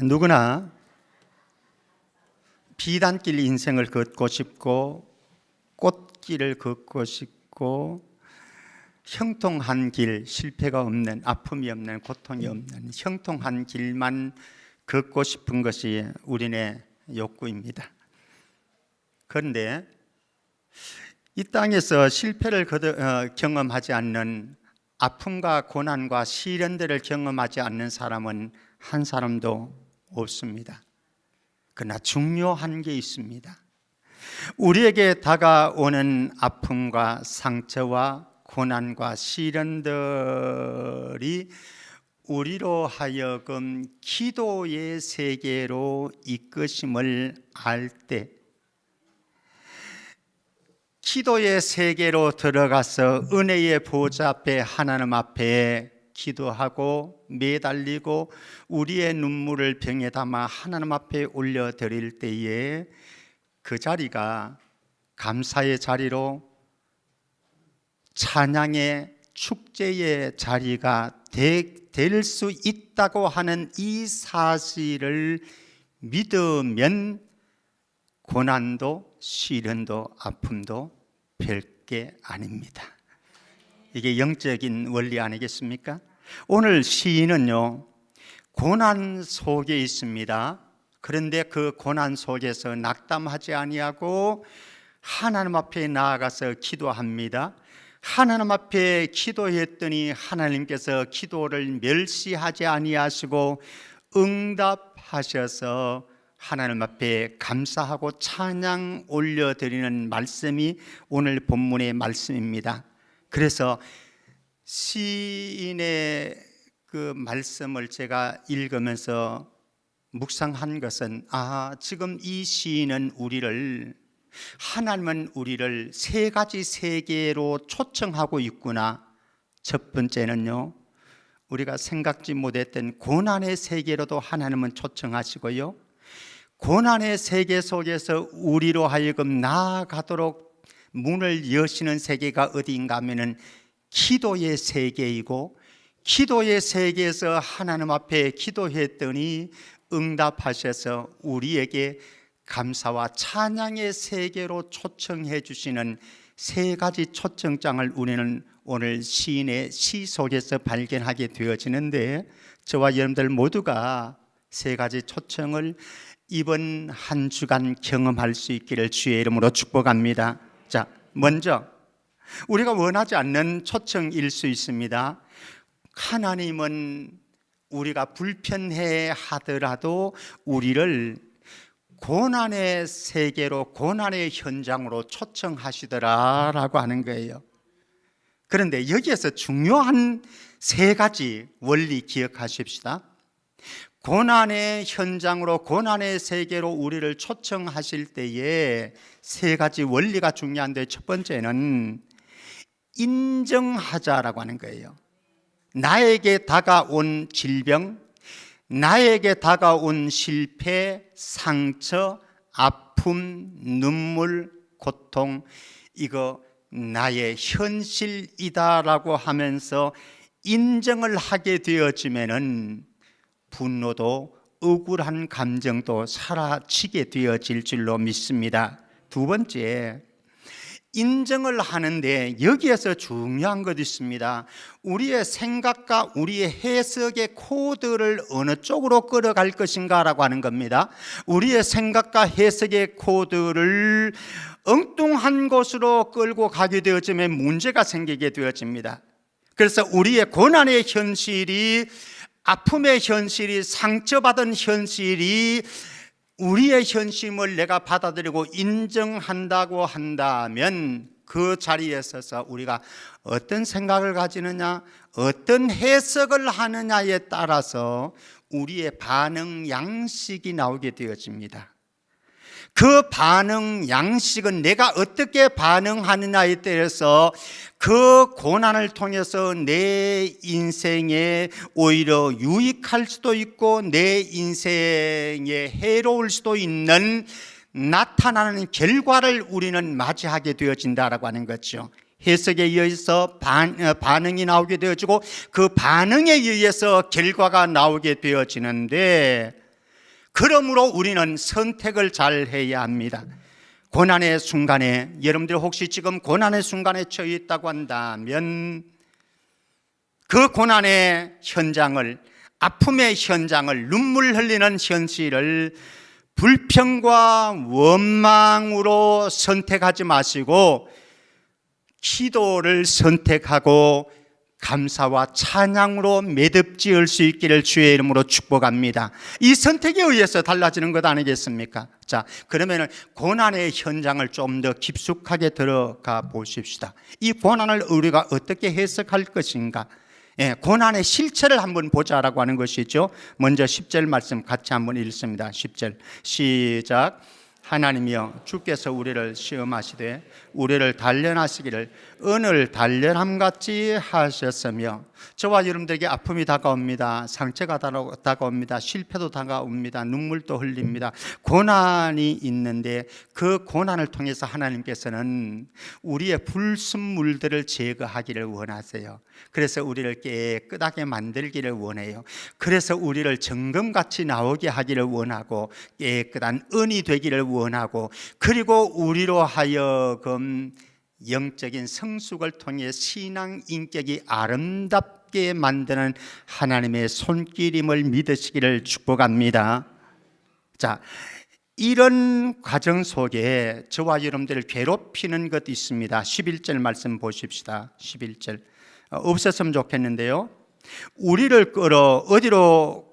누구나 비단길 인생을 걷고 싶고 꽃길을 걷고 싶고 형통한 길, 실패가 없는, 아픔이 없는, 고통이 없는 형통한 길만 걷고 싶은 것이 우리의 욕구입니다. 그런데 이 땅에서 실패를 경험하지 않는, 아픔과 고난과 시련들을 경험하지 않는 사람은 한 사람도 없습니다. 그러나 중요한 게 있습니다. 우리에게 다가오는 아픔과 상처와 고난과 시련들이 우리로 하여금 기도의 세계로 이끄심을 알 때, 기도의 세계로 들어가서 은혜의 보좌 앞에, 하나님 앞에 기도하고 매달리고 우리의 눈물을 병에 담아 하나님 앞에 올려드릴 때에 그 자리가 감사의 자리로, 찬양의 축제의 자리가 될 수 있다고 하는 이 사실을 믿으면 고난도 시련도 아픔도 별게 아닙니다. 이게 영적인 원리 아니겠습니까? 오늘 시인은요, 고난 속에 있습니다. 그런데 그 고난 속에서 낙담하지 아니하고 하나님 앞에 나아가서 기도합니다. 하나님 앞에 기도했더니 하나님께서 기도를 멸시하지 아니하시고 응답하셔서 하나님 앞에 감사하고 찬양 올려드리는 말씀이 오늘 본문의 말씀입니다. 그래서 시인의 그 말씀을 제가 읽으면서 묵상한 것은, 지금 이 시인은 하나님은 우리를 세 가지 세계로 초청하고 있구나. 첫 번째는요, 우리가 생각지 못했던 고난의 세계로도 하나님은 초청하시고요, 고난의 세계 속에서 우리로 하여금 나아가도록 문을 여시는 세계가 어디인가 하면은 기도의 세계이고, 기도의 세계에서 하나님 앞에 기도했더니 응답하셔서 우리에게 감사와 찬양의 세계로 초청해 주시는 세 가지 초청장을 우리는 오늘 시인의 시 속에서 발견하게 되어지는데, 저와 여러분들 모두가 세 가지 초청을 이번 한 주간 경험할 수 있기를 주의 이름으로 축복합니다. 자, 먼저 우리가 원하지 않는 초청일 수 있습니다. 하나님은 우리가 불편해 하더라도 우리를 고난의 세계로, 고난의 현장으로 초청하시더라라고 하는 거예요. 그런데 여기에서 중요한 세 가지 원리 기억하십시다. 고난의 현장으로, 고난의 세계로 우리를 초청하실 때에 세 가지 원리가 중요한데, 첫 번째는 인정하자라고 하는 거예요. 나에게 다가온 질병, 나에게 다가온 실패, 상처, 아픔, 눈물, 고통, 이거 나의 현실이다라고 하면서 인정을 하게 되어지면은 분노도, 억울한 감정도 사라지게 되어질 줄로 믿습니다. 두 번째, 인정을 하는데 여기에서 중요한 것이 있습니다. 우리의 생각과 우리의 해석의 코드를 어느 쪽으로 끌어갈 것인가라고 하는 겁니다. 우리의 생각과 해석의 코드를 엉뚱한 곳으로 끌고 가게 되어지면 문제가 생기게 되어집니다. 그래서 우리의 고난의 현실이, 아픔의 현실이, 상처받은 현실이 우리의 현실을 내가 받아들이고 인정한다고 한다면 그 자리에 서서 우리가 어떤 생각을 가지느냐, 어떤 해석을 하느냐에 따라서 우리의 반응 양식이 나오게 되어집니다. 그 반응 양식은 내가 어떻게 반응하느냐에 따라서 그 고난을 통해서 내 인생에 오히려 유익할 수도 있고 내 인생에 해로울 수도 있는 나타나는 결과를 우리는 맞이하게 되어진다라고 하는 거죠. 해석에 의해서 반응이 나오게 되어지고 그 반응에 의해서 결과가 나오게 되어지는데, 그러므로 우리는 선택을 잘 해야 합니다. 고난의 순간에, 여러분들 혹시 지금 고난의 순간에 처해 있다고 한다면 그 고난의 현장을, 아픔의 현장을, 눈물 흘리는 현실을 불평과 원망으로 선택하지 마시고 기도를 선택하고 감사와 찬양으로 매듭지을 수 있기를 주의 이름으로 축복합니다. 이 선택에 의해서 달라지는 것 아니겠습니까? 자, 그러면 고난의 현장을 좀 더 깊숙하게 들어가 보십시다. 이 고난을 우리가 어떻게 해석할 것인가? 고난의 실체를 한번 보자라고 하는 것이죠. 먼저 10절 말씀 같이 한번 읽습니다. 10절 시작. 하나님이여, 주께서 우리를 시험하시되 우리를 단련하시기를 은을 단련함같이 하셨으며, 저와 여러분들에게 아픔이 다가옵니다. 상처가 다가옵니다. 실패도 다가옵니다. 눈물도 흘립니다. 고난이 있는데 그 고난을 통해서 하나님께서는 우리의 불순물들을 제거하기를 원하세요. 그래서 우리를 깨끗하게 만들기를 원해요. 그래서 우리를 정금같이 나오게 하기를 원하고 깨끗한 은이 되기를 원하고, 그리고 우리로 하여금 영적인 성숙을 통해 신앙 인격이 아름답게 만드는 하나님의 손길임을 믿으시기를 축복합니다. 자, 이런 과정 속에 저와 여러분들을 괴롭히는 것이 있습니다. 11절 말씀 보십시다. 11절 없었으면 좋겠는데요, 우리를 끌어 어디로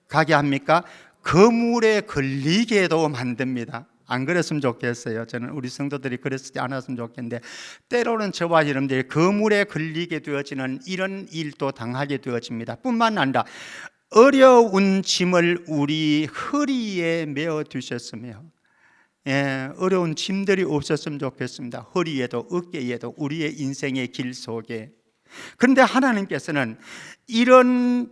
가게 합니까? 그물에 걸리게도 만듭니다. 안 그랬으면 좋겠어요. 저는 우리 성도들이 그랬지 않았으면 좋겠는데, 때로는 저와 여러분들이 그물에 걸리게 되어지는 이런 일도 당하게 되어집니다. 뿐만 아니라 어려운 짐을 우리 허리에 메어 두셨으며, 어려운 짐들이 없었으면 좋겠습니다. 허리에도 어깨에도 우리의 인생의 길 속에. 그런데 하나님께서는 이런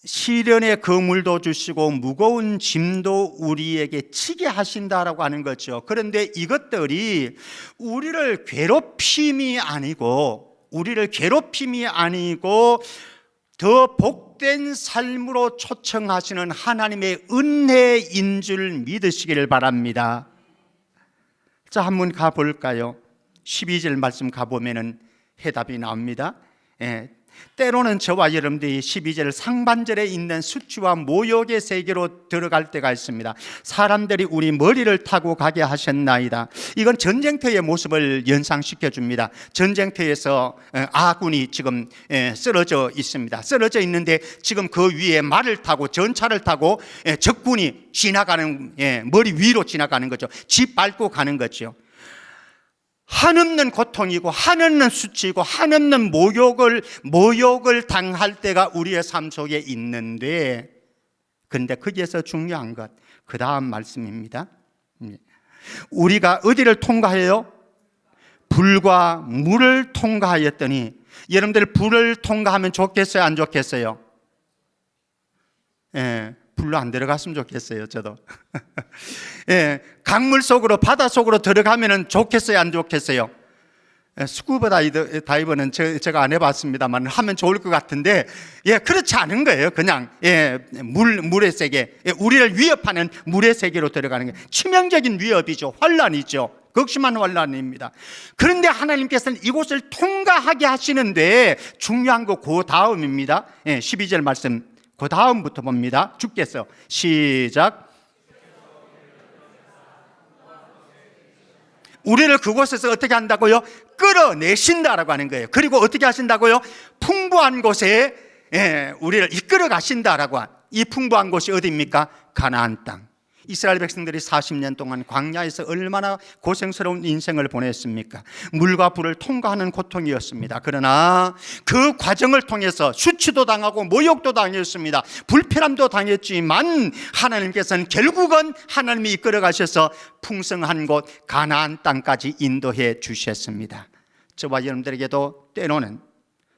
시련의 그물도 주시고 무거운 짐도 우리에게 치게 하신다라고 하는 거죠. 그런데 이것들이 우리를 괴롭힘이 아니고 더 복된 삶으로 초청하시는 하나님의 은혜인 줄 믿으시기를 바랍니다. 자, 한번 가볼까요? 12절 말씀 가보면은 해답이 나옵니다. 때로는 저와 여러분들이 12절 상반절에 있는 수치와 모욕의 세계로 들어갈 때가 있습니다. 사람들이 우리 머리를 타고 가게 하셨나이다. 이건 전쟁터의 모습을 연상시켜 줍니다. 전쟁터에서 아군이 지금 쓰러져 있습니다. 쓰러져 있는데 지금 그 위에 말을 타고 전차를 타고 적군이 지나가는, 머리 위로 지나가는 거죠. 짓밟고 가는 거죠. 한없는 고통이고 한없는 수치이고 한없는 모욕을 당할 때가 우리의 삶 속에 있는데, 그런데 거기에서 중요한 것, 그 다음 말씀입니다. 우리가 어디를 통과해요? 불과 물을 통과하였더니, 여러분들 불을 통과하면 좋겠어요, 안 좋겠어요? 불로 안 들어갔으면 좋겠어요, 저도. 강물 속으로, 바다 속으로 들어가면 좋겠어요, 안 좋겠어요? 스쿠버 다이버는 제가 안 해봤습니다만 하면 좋을 것 같은데, 그렇지 않은 거예요. 그냥 물의 세계, 우리를 위협하는 물의 세계로 들어가는 게 치명적인 위협이죠. 환란이죠. 극심한 환란입니다. 그런데 하나님께서는 이곳을 통과하게 하시는데 중요한 거 그 다음입니다. 12절 말씀 그 다음부터 봅니다. 주께서 시작. 우리를 그곳에서 어떻게 한다고요? 끌어내신다라고 하는 거예요. 그리고 어떻게 하신다고요? 풍부한 곳에 우리를 이끌어 가신다라고. 이 풍부한 곳이 어디입니까? 가나안 땅. 이스라엘 백성들이 40년 동안 광야에서 얼마나 고생스러운 인생을 보냈습니까? 물과 불을 통과하는 고통이었습니다. 그러나 그 과정을 통해서 수치도 당하고 모욕도 당했습니다. 불편함도 당했지만 하나님께서는 결국은 하나님이 이끌어 가셔서 풍성한 곳 가나안 땅까지 인도해 주셨습니다. 저와 여러분들에게도 때로는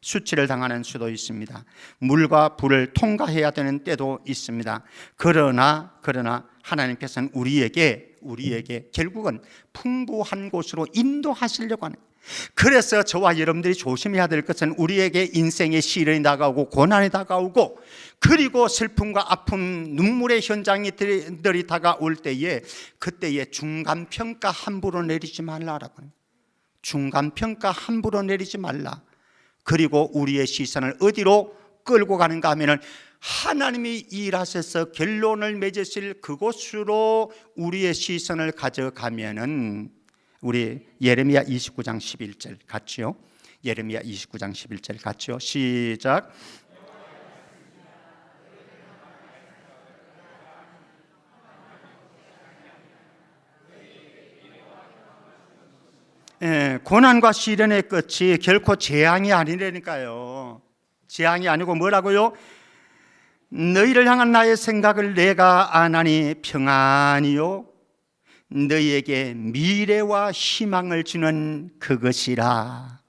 수치를 당하는 수도 있습니다. 물과 불을 통과해야 되는 때도 있습니다. 그러나 하나님께서는 우리에게 결국은 풍부한 곳으로 인도하시려고 하는, 그래서 저와 여러분들이 조심해야 될 것은 우리에게 인생의 시련이 다가오고 고난이 다가오고 그리고 슬픔과 아픔, 눈물의 현장들이 다가올 때에 그때에 중간평가 함부로 내리지 말라라고 합니다. 중간평가 함부로 내리지 말라. 그리고 우리의 시선을 어디로 끌고 가는가 하면은 하나님이 일하셔서 결론을 맺으실 그곳으로 우리의 시선을 가져가면은 우리 예레미야 29장 11절 같지요? 예레미야 29장 11절 같지요? 시작. 고난과 시련의 끝이 결코 재앙이 아니라니까요. 재앙이 아니고 뭐라고요? 너희를 향한 나의 생각을 내가 아나니 평안이요 너희에게 미래와 희망을 주는 그것이라.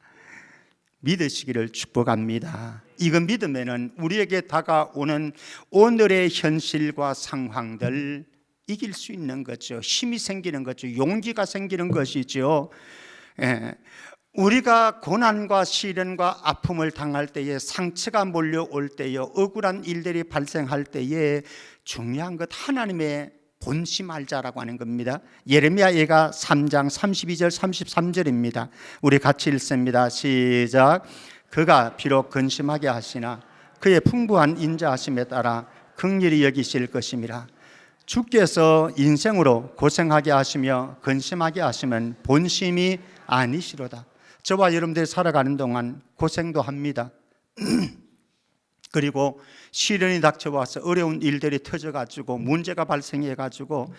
믿으시기를 축복합니다. 이거 믿으면은 우리에게 다가오는 오늘의 현실과 상황들 이길 수 있는 거죠. 힘이 생기는 거죠. 용기가 생기는 것이죠. 우리가 고난과 시련과 아픔을 당할 때에, 상처가 몰려올 때에, 억울한 일들이 발생할 때에 중요한 것 하나님의 본심 알자라고 하는 겁니다. 예레미야 예가 3장 32절 33절입니다. 우리 같이 읽습니다. 시작. 그가 비록 근심하게 하시나 그의 풍부한 인자하심에 따라 긍휼히 여기실 것임이라. 주께서 인생으로 고생하게 하시며 근심하게 하시면 본심이 아니시로다. 저와 여러분들이 살아가는 동안 고생도 합니다. 그리고 시련이 닥쳐와서 어려운 일들이 터져가지고 문제가 발생해가지고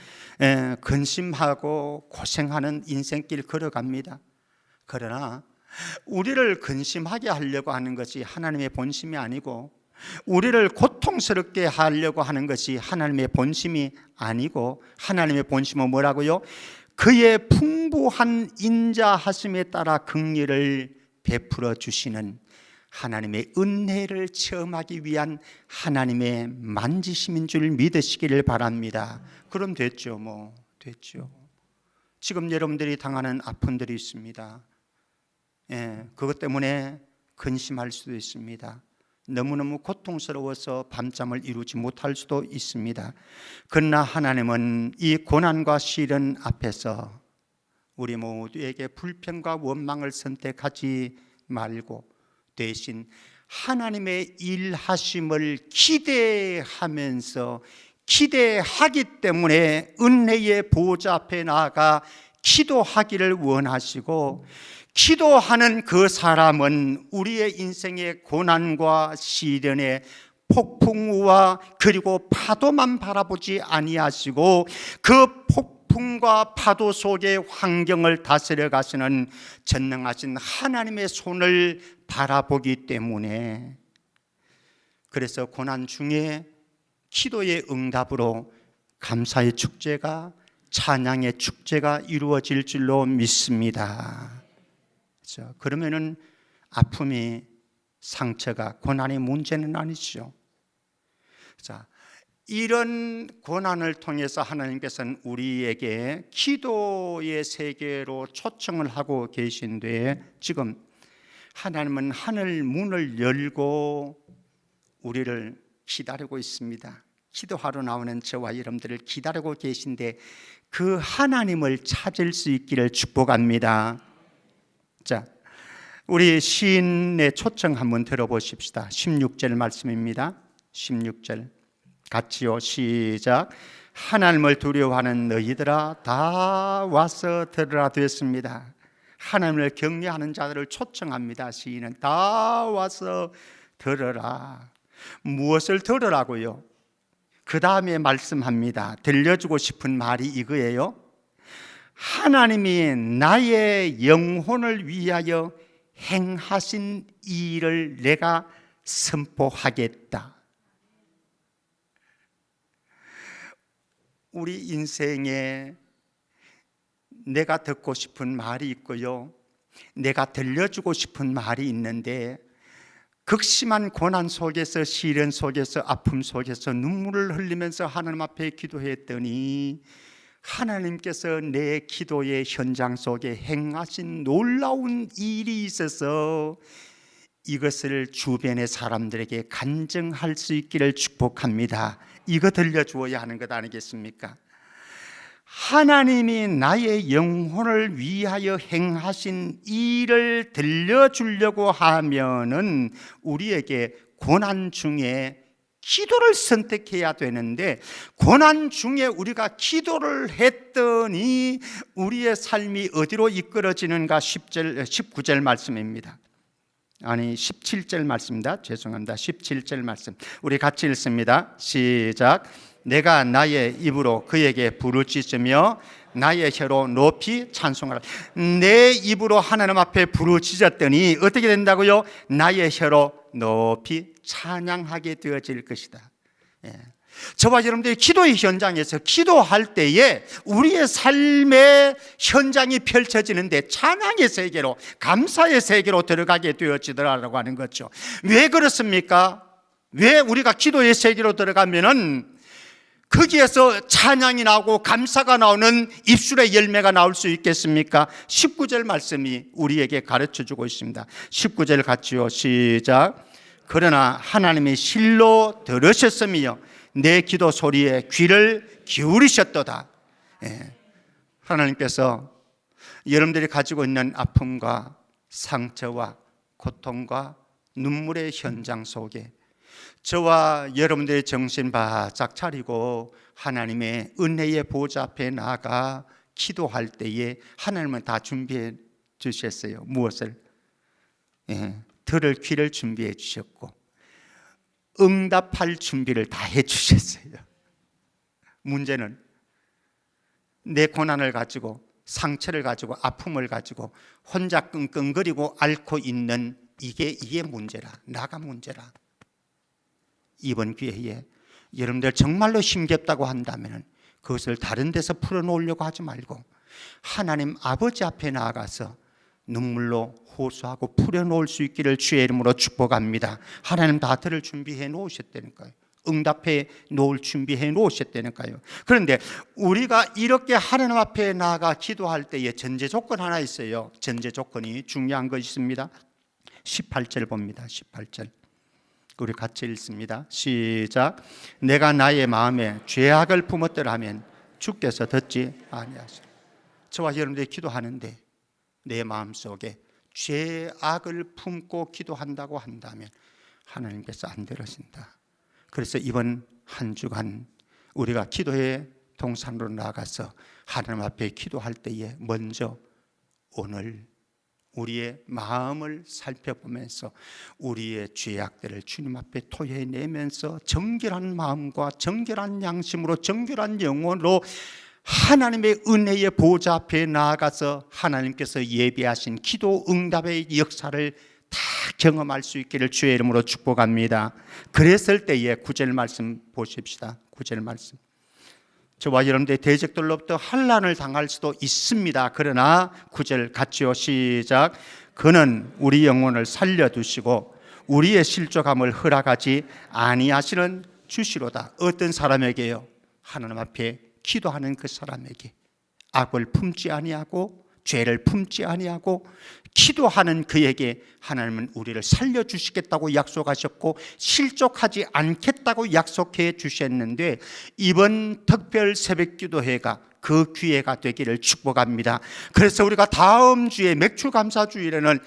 근심하고 고생하는 인생길 걸어갑니다. 그러나 우리를 근심하게 하려고 하는 것이 하나님의 본심이 아니고, 우리를 고통스럽게 하려고 하는 것이 하나님의 본심이 아니고, 하나님의 본심은 뭐라고요? 그의 풍부한 인자하심에 따라 긍휼을 베풀어 주시는 하나님의 은혜를 체험하기 위한 하나님의 만지심인 줄 믿으시기를 바랍니다. 그럼 됐죠. 됐죠. 지금 여러분들이 당하는 아픔들이 있습니다. 그것 때문에 근심할 수도 있습니다. 너무너무 고통스러워서 밤잠을 이루지 못할 수도 있습니다. 그러나 하나님은 이 고난과 시련 앞에서 우리 모두에게 불평과 원망을 선택하지 말고 대신 하나님의 일하심을 기대하면서, 기대하기 때문에 은혜의 보좌 앞에 나아가 기도하기를 원하시고, 기도하는 그 사람은 우리의 인생의 고난과 시련의 폭풍우와 그리고 파도만 바라보지 아니하시고 그 폭풍과 파도 속의 환경을 다스려 가시는 전능하신 하나님의 손을 바라보기 때문에, 그래서 고난 중에 기도의 응답으로 감사의 축제가, 찬양의 축제가 이루어질 줄로 믿습니다. 그러면은 아픔이, 상처가, 고난의 문제는 아니죠. 자, 이런 고난을 통해서 하나님께서는 우리에게 기도의 세계로 초청을 하고 계신데, 지금 하나님은 하늘 문을 열고 우리를 기다리고 있습니다. 기도하러 나오는 저와 여러분들을 기다리고 계신데 그 하나님을 찾을 수 있기를 축복합니다. 자, 우리 시인의 초청 한번 들어보십시다. 16절 말씀입니다. 16절 같이요. 시작. 하나님을 두려워하는 너희들아 다 와서 들으라 되었습니다. 하나님을 경외하는 자들을 초청합니다. 시인은 다 와서 들으라. 무엇을 들으라고요? 그 다음에 말씀합니다. 들려주고 싶은 말이 이거예요. 하나님이 나의 영혼을 위하여 행하신 일을 내가 선포하겠다. 우리 인생에 내가 듣고 싶은 말이 있고요, 내가 들려주고 싶은 말이 있는데, 극심한 고난 속에서, 시련 속에서, 아픔 속에서 눈물을 흘리면서 하나님 앞에 기도했더니 하나님께서 내 기도의 현장 속에 행하신 놀라운 일이 있어서 이것을 주변의 사람들에게 간증할 수 있기를 축복합니다. 이거 들려주어야 하는 것 아니겠습니까? 하나님이 나의 영혼을 위하여 행하신 일을 들려주려고 하면은 우리에게 고난 중에 기도를 선택해야 되는데, 고난 중에 우리가 기도를 했더니 우리의 삶이 어디로 이끌어지는가? 19절 말씀입니다. 아니 17절 말씀입니다. 죄송합니다. 17절 말씀 우리 같이 읽습니다. 시작. 내가 나의 입으로 그에게 부르짖으며 나의 혀로 높이 찬송하라. 내 입으로 하나님 앞에 부르짖었더니 어떻게 된다고요? 나의 혀로 높이 찬양하게 되어질 것이다. 저와 여러분들이 기도의 현장에서 기도할 때에 우리의 삶의 현장이 펼쳐지는데 찬양의 세계로, 감사의 세계로 들어가게 되어지더라라고 하는 거죠. 왜 그렇습니까? 왜 우리가 기도의 세계로 들어가면은 거기에서 찬양이 나오고 감사가 나오는 입술의 열매가 나올 수 있겠습니까? 19절 말씀이 우리에게 가르쳐주고 있습니다. 19절 같이요. 시작. 그러나 하나님이 실로 들으셨으며 내 기도 소리에 귀를 기울이셨도다. 하나님께서 여러분들이 가지고 있는 아픔과 상처와 고통과 눈물의 현장 속에 저와 여러분들의 정신 바짝 차리고 하나님의 은혜의 보좌 앞에 나아가 기도할 때에 하나님은 다 준비해 주셨어요. 무엇을? 들을 귀를 준비해 주셨고 응답할 준비를 다 해 주셨어요. 문제는 내 고난을 가지고, 상처를 가지고, 아픔을 가지고 혼자 끙끙거리고 앓고 있는 이게 문제라. 나가 문제라. 이번 기회에 여러분들 정말로 힘겹다고 한다면 그것을 다른 데서 풀어놓으려고 하지 말고 하나님 아버지 앞에 나아가서 눈물로 호소하고 풀어놓을 수 있기를 주의 이름으로 축복합니다. 하나님 다 들을 준비해 놓으셨다니까요. 응답해 놓을 준비해 놓으셨다니까요. 그런데 우리가 이렇게 하나님 앞에 나아가 기도할 때에 전제 조건 하나 있어요. 전제 조건이 중요한 것이 있습니다. 18절 봅니다. 18절 우리 같이 읽습니다. 시작. 내가 나의 마음에 죄악을 품었더라면 주께서 듣지 아니하시리라. 저와 여러분들이 기도하는데 내 마음속에 죄악을 품고 기도한다고 한다면 하나님께서 안 들으신다. 그래서 이번 한 주간 우리가 기도의 동산으로 나가서 하나님 앞에 기도할 때에 먼저 오늘 우리의 마음을 살펴보면서 우리의 죄악들을 주님 앞에 토해내면서 정결한 마음과 정결한 양심으로 정결한 영혼으로 하나님의 은혜의 보좌 앞에 나아가서 하나님께서 예비하신 기도 응답의 역사를 다 경험할 수 있기를 주의 이름으로 축복합니다. 그랬을 때에 9절 말씀 보십시다. 9절 말씀. 저와 여러분들의 대적들로부터 환난을 당할 수도 있습니다. 그러나 9절 같이요. 시작. 그는 우리 영혼을 살려두시고 우리의 실족함을 허락하지 아니하시는 주시로다. 어떤 사람에게요? 하나님 앞에 기도하는 그 사람에게 악을 품지 아니하고 죄를 품지 아니하고 기도하는 그에게 하나님은 우리를 살려주시겠다고 약속하셨고 실족하지 않겠다고 약속해 주셨는데 이번 특별 새벽기도회가 그 기회가 되기를 축복합니다. 그래서 우리가 다음 주에 맥주감사주일에는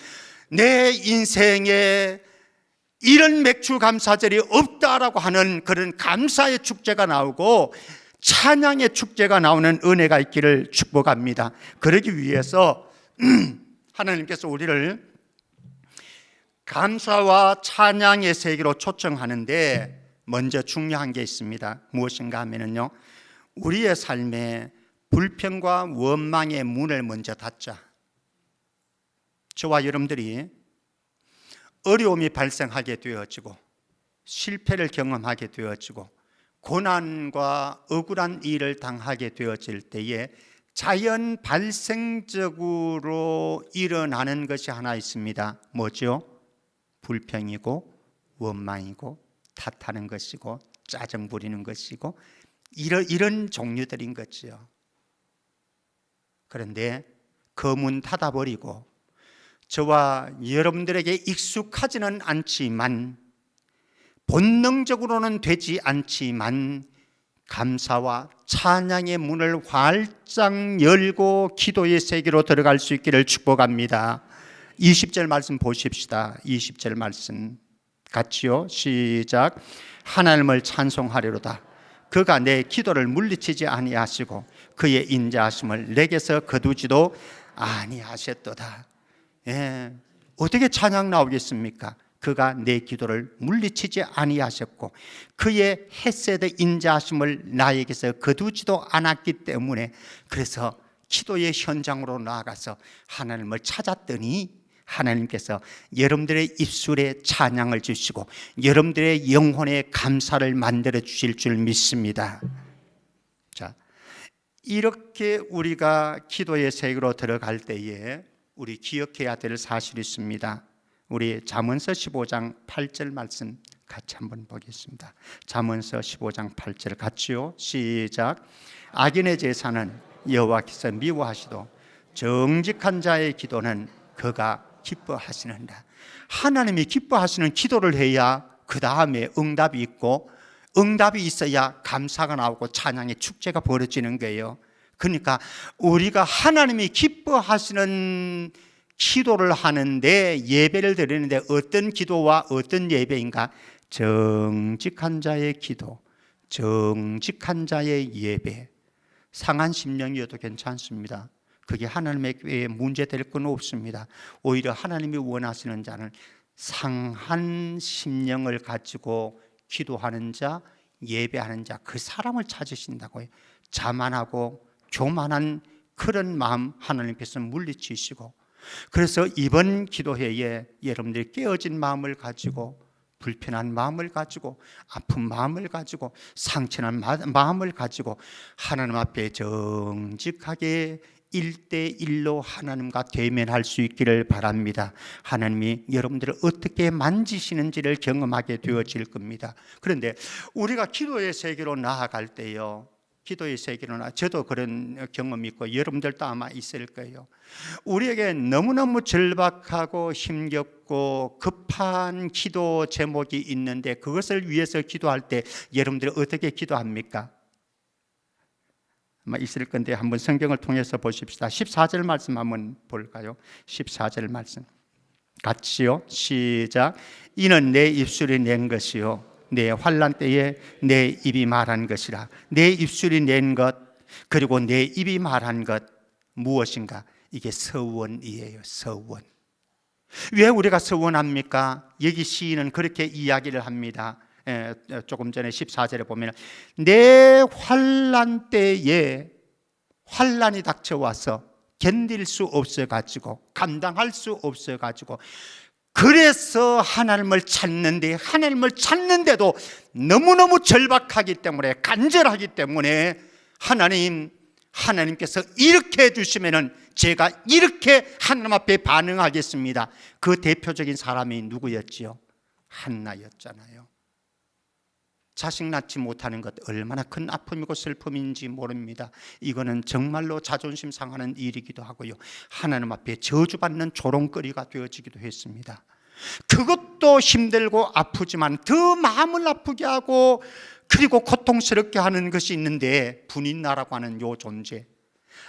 내 인생에 이런 맥주감사절이 없다라고 하는 그런 감사의 축제가 나오고 찬양의 축제가 나오는 은혜가 있기를 축복합니다. 그러기 위해서 하나님께서 우리를 감사와 찬양의 세계로 초청하는데 먼저 중요한 게 있습니다. 무엇인가 하면요, 우리의 삶에 불평과 원망의 문을 먼저 닫자. 저와 여러분들이 어려움이 발생하게 되어지고 실패를 경험하게 되어지고 고난과 억울한 일을 당하게 되어질 때에 자연 발생적으로 일어나는 것이 하나 있습니다. 뭐죠? 불평이고 원망이고 탓하는 것이고 짜증 부리는 것이고 이런 종류들인 거죠. 그런데 그 문 닫아버리고 저와 여러분들에게 익숙하지는 않지만, 본능적으로는 되지 않지만 감사와 찬양의 문을 활짝 열고 기도의 세계로 들어갈 수 있기를 축복합니다. 20절 말씀 보십시다. 20절 말씀 같이요. 시작. 하나님을 찬송하리로다. 그가 내 기도를 물리치지 아니하시고 그의 인자하심을 내게서 거두지도 아니하셨도다. 예, 어떻게 찬양 나오겠습니까? 그가 내 기도를 물리치지 아니하셨고 그의 헤세드 인자하심을 나에게서 거두지도 않았기 때문에, 그래서 기도의 현장으로 나아가서 하나님을 찾았더니 하나님께서 여러분들의 입술에 찬양을 주시고 여러분들의 영혼에 감사를 만들어 주실 줄 믿습니다. 자, 이렇게 우리가 기도의 세계로 들어갈 때에 우리 기억해야 될 사실이 있습니다. 우리 잠언서 15장 8절 말씀 같이 한번 보겠습니다. 잠언서 15장 8절 같이요. 시작. 악인의 제사는 여호와께서 미워하시도 정직한 자의 기도는 그가 기뻐하시는다. 하나님이 기뻐하시는 기도를 해야 그 다음에 응답이 있고, 응답이 있어야 감사가 나오고 찬양의 축제가 벌어지는 거예요. 그러니까 우리가 하나님이 기뻐하시는 기도를 하는데, 예배를 드리는데 어떤 기도와 어떤 예배인가? 정직한 자의 기도, 정직한 자의 예배. 상한 심령이어도 괜찮습니다. 그게 하나님에게 문제될 건 없습니다. 오히려 하나님이 원하시는 자는 상한 심령을 가지고 기도하는 자, 예배하는 자, 그 사람을 찾으신다고요. 자만하고 교만한 그런 마음 하나님께서 물리치시고, 그래서 이번 기도회에 여러분들이 깨어진 마음을 가지고, 불편한 마음을 가지고, 아픈 마음을 가지고, 상처난 마음을 가지고 하나님 앞에 정직하게 1대1로 하나님과 대면할 수 있기를 바랍니다. 하나님이 여러분들을 어떻게 만지시는지를 경험하게 되어질 겁니다. 그런데 우리가 기도의 세계로 나아갈 때요, 기도의 세계로 저도 그런 경험이 있고 여러분들도 아마 있을 거예요. 우리에게 너무너무 절박하고 힘겹고 급한 기도 제목이 있는데, 그것을 위해서 기도할 때 여러분들이 어떻게 기도합니까? 아마 있을 건데 한번 성경을 통해서 보십시다. 14절 말씀 한번 볼까요? 14절 말씀 같이요. 시작. 이는 내 입술이 낸 것이요 내 환난 때에 내 입이 말한 것이라. 내 입술이 낸 것, 그리고 내 입이 말한 것 무엇인가? 이게 서원이에요. 서원. 왜 우리가 서원합니까? 여기 시인은 그렇게 이야기를 합니다. 조금 전에 14절에 보면 내 환난 때에, 환난이 닥쳐와서 견딜 수 없어가지고, 감당할 수 없어가지고, 그래서 하나님을 찾는데, 하나님을 찾는데도 너무너무 절박하기 때문에, 간절하기 때문에 하나님께서 이렇게 해주시면은 제가 이렇게 하나님 앞에 반응하겠습니다. 그 대표적인 사람이 누구였지요? 한나였잖아요. 자식 낳지 못하는 것 얼마나 큰 아픔이고 슬픔인지 모릅니다. 이거는 정말로 자존심 상하는 일이기도 하고요, 하나님 앞에 저주받는 조롱거리가 되어지기도 했습니다. 그것도 힘들고 아프지만 더 마음을 아프게 하고 그리고 고통스럽게 하는 것이 있는데, 분인나라고 하는 요 존재,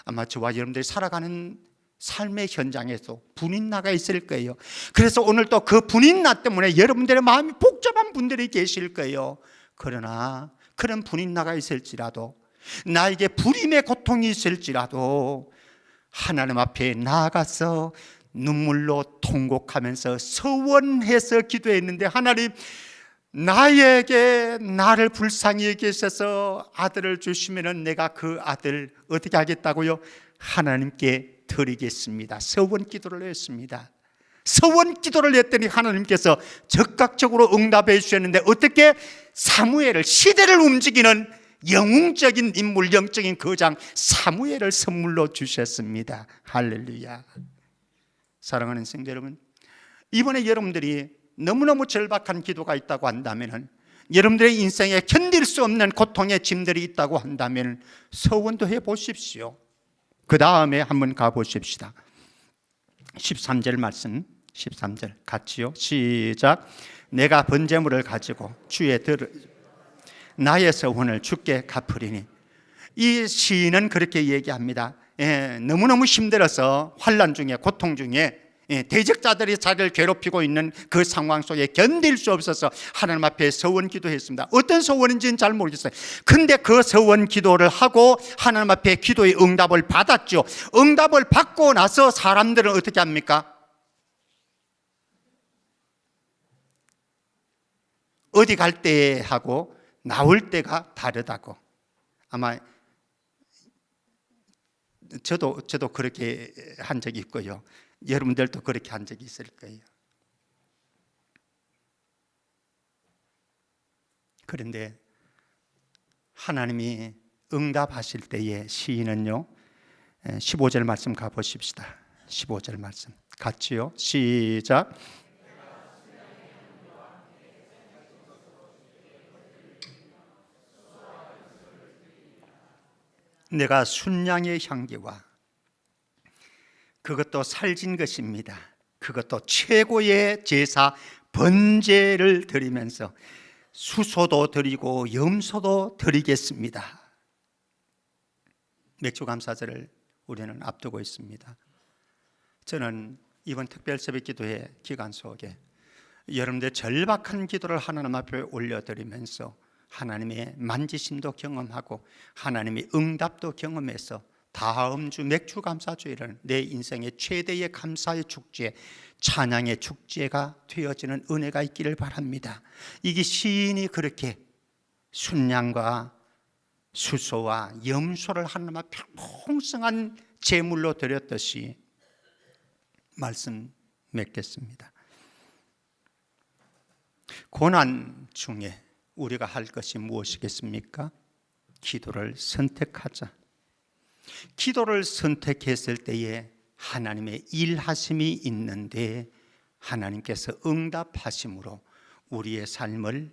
아마 저와 여러분들이 살아가는 삶의 현장에서 분인나가 있을 거예요. 그래서 오늘 또 그 분인나 때문에 여러분들의 마음이 복잡한 분들이 계실 거예요. 그러나 그런 분인나가 있을지라도, 나에게 불임의 고통이 있을지라도 하나님 앞에 나아가서 눈물로 통곡하면서 서원해서 기도했는데, 하나님 나를 불쌍히 여기셔서 아들을 주시면 내가 그 아들 어떻게 하겠다고요? 하나님께 드리겠습니다. 서원 기도를 했습니다. 서원 기도를 했더니 하나님께서 적극적으로 응답해 주셨는데, 어떻게? 사무엘을, 시대를 움직이는 영웅적인 인물, 영적인 거장 사무엘을 선물로 주셨습니다. 할렐루야. 사랑하는 성도 여러분, 이번에 여러분들이 너무너무 절박한 기도가 있다고 한다면, 여러분들의 인생에 견딜 수 없는 고통의 짐들이 있다고 한다면 서원도 해보십시오. 그 다음에 한번 가보십시다. 13절 말씀, 13절 같이요. 시작. 내가 번제물을 가지고 주의 나의 서원을 주께 갚으리니. 이 시인은 그렇게 얘기합니다. 너무너무 힘들어서 환난 중에, 고통 중에, 대적자들이 자기를 괴롭히고 있는 그 상황 속에 견딜 수 없어서 하나님 앞에 서원 기도했습니다. 어떤 서원인지는 잘 모르겠어요. 근데 그 서원 기도를 하고 하나님 앞에 기도의 응답을 받았죠. 응답을 받고 나서 사람들은 어떻게 합니까? 어디 갈 때하고 나올 때가 다르다고. 아마 저도 그렇게 한 적이 있고요. 여러분들도 그렇게 한 적이 있을 거예요. 그런데 하나님이 응답하실 때에 시인은요, 15절 말씀 가보십시다. 15절 말씀 같이요. 시작. 내가 순양의 향기와, 그것도 살진 것입니다. 그것도 최고의 제사 번제를 드리면서 수소도 드리고 염소도 드리겠습니다. 맥주감사절을 우리는 앞두고 있습니다. 저는 이번 특별 새벽 기도회 기간 속에 여러분들 절박한 기도를 하나님 앞에 올려드리면서 하나님의 만지심도 경험하고 하나님의 응답도 경험해서 다음 주 맥주감사주일은 내 인생의 최대의 감사의 축제, 찬양의 축제가 되어지는 은혜가 있기를 바랍니다. 이게 시인이 그렇게 순양과 수소와 염소를 하나님 앞에 풍성한 제물로 드렸듯이 말씀 맺겠습니다. 고난 중에 우리가 할 것이 무엇이겠습니까? 기도를 선택하자. 기도를 선택했을 때에 하나님의 일하심이 있는데 하나님께서 응답하심으로 우리의 삶을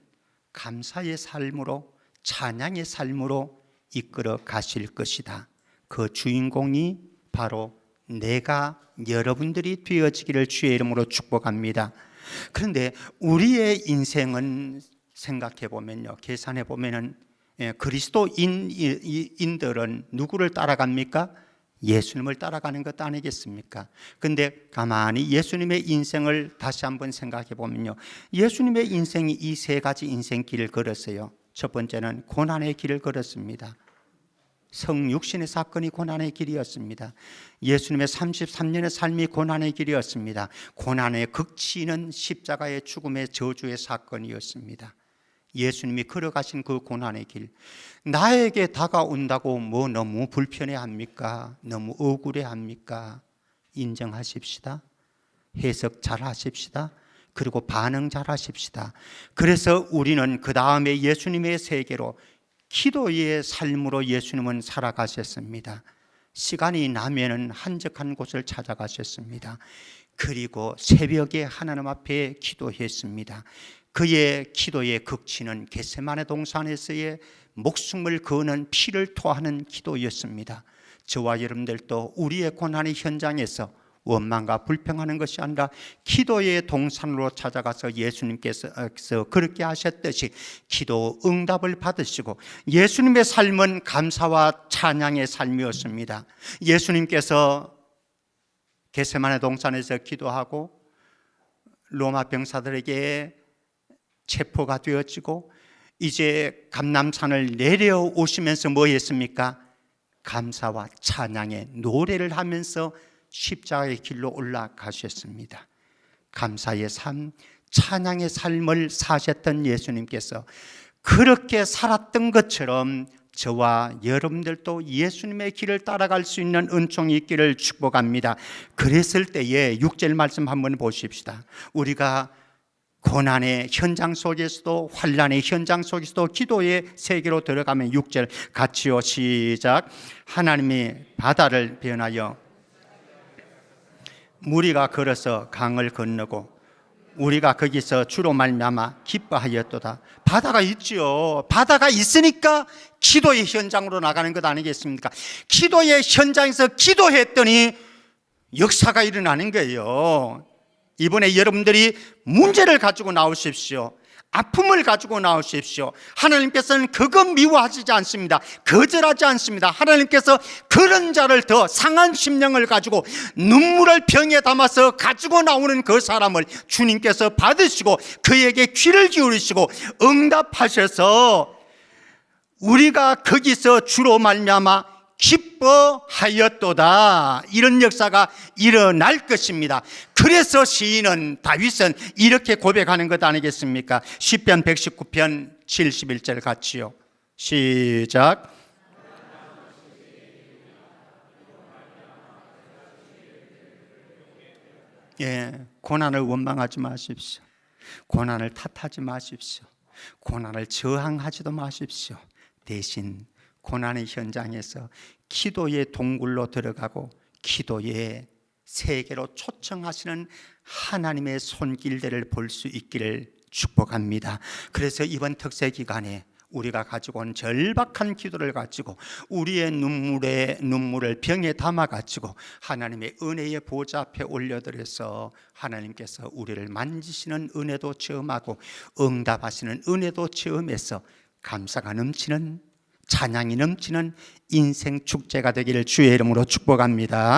감사의 삶으로, 찬양의 삶으로 이끌어 가실 것이다. 그 주인공이 바로 내가, 여러분들이 되어지기를 주의 이름으로 축복합니다. 그런데 우리의 인생은 생각해 보면요, 계산해 보면은 그리스도인들은 누구를 따라갑니까? 예수님을 따라가는 것 아니겠습니까? 근데 가만히 예수님의 인생을 다시 한번 생각해 보면요, 예수님의 인생이 이 세 가지 인생길을 걸었어요. 첫 번째는 고난의 길을 걸었습니다. 성육신의 사건이 고난의 길이었습니다. 예수님의 33년의 삶이 고난의 길이었습니다. 고난의 극치는 십자가의 죽음의 저주의 사건이었습니다. 예수님이 걸어가신 그 고난의 길, 나에게 다가온다고 뭐 너무 불편해합니까? 너무 억울해합니까? 인정하십시다. 해석 잘 하십시다. 그리고 반응 잘 하십시다. 그래서 우리는 그 다음에 예수님의 세계로, 기도의 삶으로 예수님은 살아가셨습니다. 시간이 나면은 한적한 곳을 찾아가셨습니다. 그리고 새벽에 하나님 앞에 기도했습니다. 그의 기도의 극치는 겟세마네 동산에서의 목숨을 거는 피를 토하는 기도였습니다. 저와 여러분들도 우리의 고난의 현장에서 원망과 불평하는 것이 아니라 기도의 동산으로 찾아가서 예수님께서 그렇게 하셨듯이 기도 응답을 받으시고, 예수님의 삶은 감사와 찬양의 삶이었습니다. 예수님께서 겟세마네 동산에서 기도하고 로마 병사들에게 체포가 되어지고 이제 감람산을 내려오시면서 뭐 했습니까? 감사와 찬양의 노래를 하면서 십자가의 길로 올라가셨습니다. 감사의 삶, 찬양의 삶을 사셨던 예수님께서 그렇게 살았던 것처럼 저와 여러분들도 예수님의 길을 따라갈 수 있는 은총이 있기를 축복합니다. 그랬을 때에 6절 말씀 한번 보십시다. 우리가 고난의 현장 속에서도, 환난의 현장 속에서도 기도의 세계로 들어가면 6절 같이요. 시작. 하나님이 바다를 변하여 무리가 걸어서 강을 건너고 우리가 거기서 주로 말미암아 기뻐하였도다. 바다가 있죠. 바다가 있으니까 기도의 현장으로 나가는 것 아니겠습니까? 기도의 현장에서 기도했더니 역사가 일어나는 거예요. 이번에 여러분들이 문제를 가지고 나오십시오. 아픔을 가지고 나오십시오. 하나님께서는 그거 미워하시지 않습니다. 거절하지 않습니다. 하나님께서 그런 자를 더 상한 심령을 가지고 눈물을 병에 담아서 가지고 나오는 그 사람을 주님께서 받으시고 그에게 귀를 기울이시고 응답하셔서 우리가 거기서 주로 말미암아 기뻐하였도다, 이런 역사가 일어날 것입니다. 그래서 시인은 다윗은 이렇게 고백하는 것 아니겠습니까? 시편 119편 71절 같이요. 시작. 고난을 원망하지 마십시오. 고난을 탓하지 마십시오. 고난을 저항하지도 마십시오. 대신 고난의 현장에서 기도의 동굴로 들어가고 기도의 세계로 초청하시는 하나님의 손길들을 볼 수 있기를 축복합니다. 그래서 이번 특세 기간에 우리가 가지고 온 절박한 기도를 가지고 우리의 눈물을 병에 담아 가지고 하나님의 은혜의 보좌 앞에 올려드려서 하나님께서 우리를 만지시는 은혜도 체험하고 응답하시는 은혜도 체험해서 감사가 넘치는, 찬양이 넘치는 인생 축제가 되기를 주의 이름으로 축복합니다.